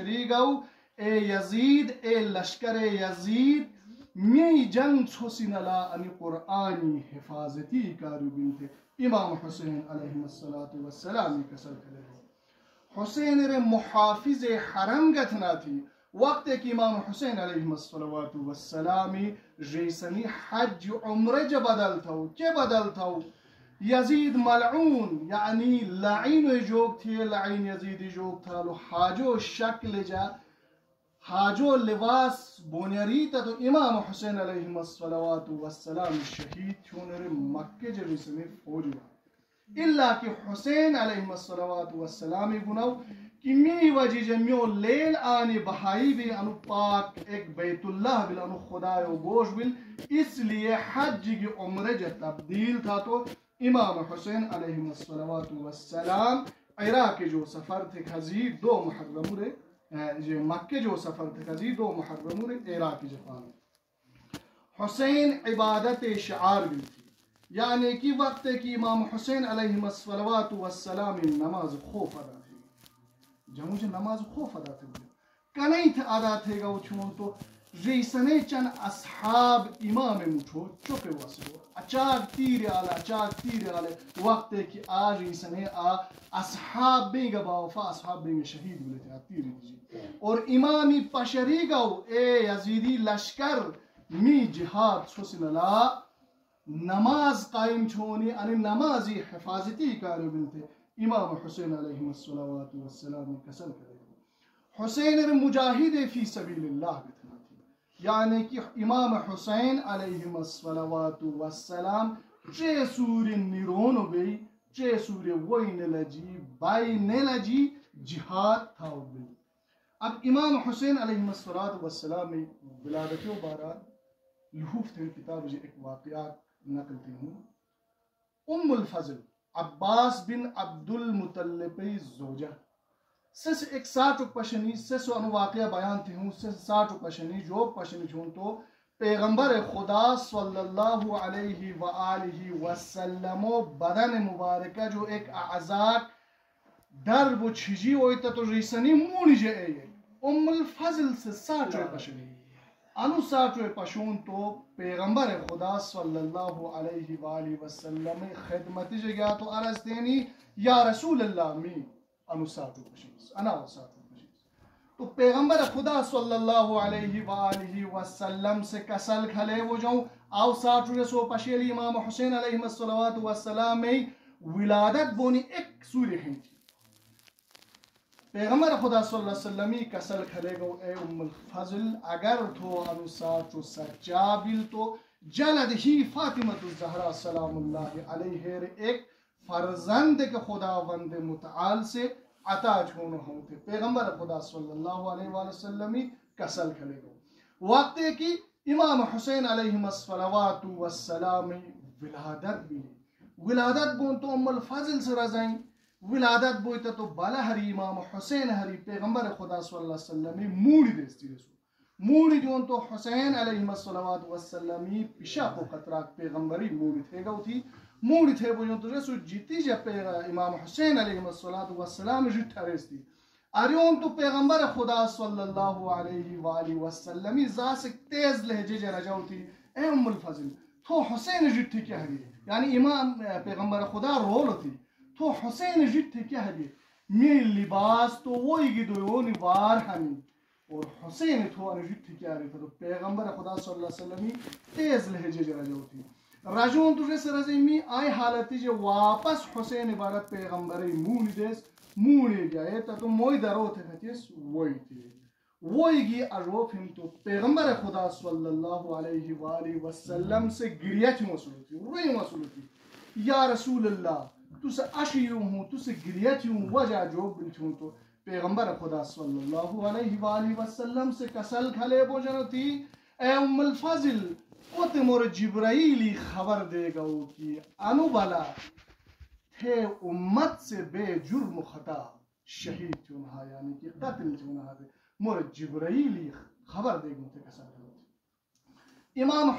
شریگو اے یزید اے لشکر یزید می جنگ چھوسینلا انی قرآنی حفاظتی کارو بنتے امام حسین علیہ السلام کسل کرے حسین رے محافظ حرم گتنا تھی وقت کہ امام حسین علیہ السلام ریسنی حج عمرہ جا بدل تھو کیا بدل تھو یزید ملعون یعنی لعین جوگ تھے لعین یزید جوگ تھا لو حاجو شکل جا حاجو لباس بونیریتا تو امام حسین علیہ السلام شہید تھونر مکہ جریسنی فوج اللہ کہ حسین علیہ السلام گناو کہ می وجہ جمیو لیل آنی بہائی بھی انو پاک ایک بیت اللہ بل انو خدایو گوش بل اس لیے حج کی عمرہ جا تبدیل تھا تو امام حسین علیہ السلام عراق جو سفر تھے خزی 2 محرم رے مکہ جو سفر تھے خزی 2 محرم رے عراق جفان حسین عبادت شعار بھی تھی یعنی کہ وقت کہ امام حسین علیہ السلام نماز خوف ادا تھی جمعو جو نماز خوف ادا تھی کنئی تھے ادا تھے گا چھون تو ریسنے چن اصحاب امام مچھو چکے واسو اچاک تیر آلے وقت کہ آج ریسنے اصحاب بیں گا باوفا اصحاب بیں گا شہید بلے تھے تیر دیجی اور امامی پشری گاو اے یزیدی لشکر می جہاد چھوسن اللہ نماز قائم چھونی یعنی نمازی حفاظتی کارو بلتے امام حسین علیہ السلام کسل کرے حسین مجاہد فی سبیل اللہ کتنا تھی یعنی کہ امام حسین علیہ السلام چے سور نیرون بی چے سور وی نلجی بائی نلجی جہاد تھاو بی اب امام حسین علیہ السلام ولادت و بارہ لحوف تھے کتاب جی ایک واقعات نقلتی ہوں الفضل عباس بن عبد المطلب زوجہ سس ایک ساٹو پشنی سس انو واقعہ بیان تھی ہوں سس ساٹو پشنی جو پشنی چھون تو پیغمبر خدا صلی اللہ علیہ وآلہ وسلم بدن مبارکہ جو ایک اعزاک در وہ چھجی ہوئیتا تو ریسنی مونی جے الفضل سے ساٹو پشنی انو ساٹو پشون تو پیغمبر خدا صلی اللہ علیہ وآلہ وسلم خدمت جگیا تو عرض دینی یا رسول اللہ می انو ساٹو پشیز انا ساٹو پشیز تو پیغمبر خدا صلی اللہ علیہ وآلہ وسلم سے کسل کھلے وہ جاؤں آو ساٹو رسو پشیلی امام حسین علیہ السلام میں ولادت بونی ایک سوری ہیں تھی پیغمبر خدا صلی اللہ علیہ وسلم کسل کھلے گو اے الفضل اگر تو انو ساچو سچا بل تو جلد ہی فاطمۃ الزہرا سلام اللہ علیہ ایک فرزند کے خداوند متعال سے عطا چھونو ہوتے پیغمبر خدا صلی اللہ علیہ وسلم کسل کھلے گو وقت کی امام حسین علیہ السلام ولادت بھی ولادت بون تو الفضل سے رضائیں ولادت بویتا تو بالا ہری امام حسین ہری پیغمبر خدا صلی اللہ علیہ وسلم موڑی دیستی رسو موڑی جون تو حسین علیہ السلام پیشا کو قطراک پیغمبری موڑی تھے گا تھی موڑی تھے بوجون تو رسو جیتی جب امام حسین علیہ السلام جیتا رستی اریون تو پیغمبر خدا صلی اللہ علیہ وآلہ وسلم زاسک تیز لہجے جا رجاؤ تھی اے الفضل تو حسین جیتی کیا ہے یعنی امام پیغمبر خدا رول تھی تو حسین جیت کیا ہے میری لباس تو وہی گی دویونی وار ہمیں اور حسین تو انو جیت کیا رہی تھا تو پیغمبر خدا صلی اللہ علیہ وسلم تیز لہجے جا رجاؤ تھی رجون تو جیسے رضی آئی حالتی جو واپس حسین عبارت پیغمبری مونی دیس مونی گیا تا تو موئی درو تھے تھیس وہی تھی وہی گی اروف ہم تو پیغمبر خدا صلی اللہ علیہ وآلہ وسلم سے گریت مسئلو تھی روئی مسئلو تھی یا رسول اللہ تو سے اشیوں ہوں تو سے گریت ہوں وجہ جو بلچوں تو پیغمبر خدا صلی اللہ علیہ وآلہ وسلم سے کسل کھلے بوجھنو تھی اے الفضل اوتے مور جبرائیلی خبر دے گا کہ انو بالا تھے امت سے بے جرم خطا شہید چونہا یعنی کہ قتل چونہا دے مور جبرائیلی خبر دے گا تھے کسل کھلے امام